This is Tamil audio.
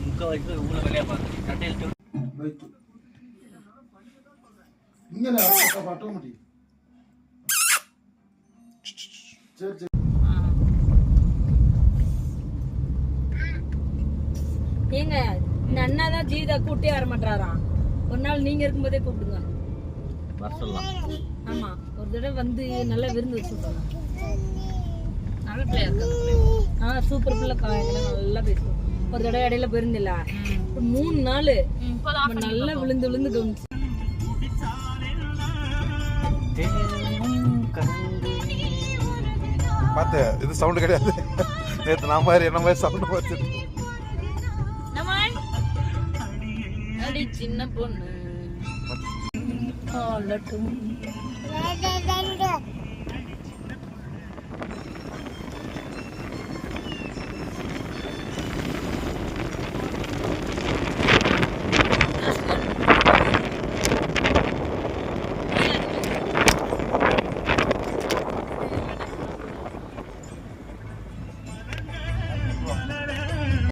முக்கால் வயசுல உங்களை வேலையா பார்த்து கட்டையில் இங்கே பாட்ட முடியும். சரி சரி ஏங்க இந்த அண்ணா தான் ஜீவிதா கூட்டே வர மாட்டாராம். ஒரு நாள் நீங்க இருக்கும்போதே கூப்பிடுங்க. வரலாம். ஆமா ஒரு தடவை வந்து நல்லா விருந்து வச்சுருக்காங்க. நல்ல பிள்ளையா இருக்காங்க. சூப்பர் பிள்ளை நல்லா பேசுவோம். ஒரு தடவை இடையில போயிருந்தில்ல 3 நாள் நல்லா விழுந்து விழுந்து கவனிச்சு. பாத்து இது சவுண்ட் கிடையாது. நேத்து நான் மாதிரி என்ன மாதிரி சவுண்ட் வச்சு சின்ன பொண்ணு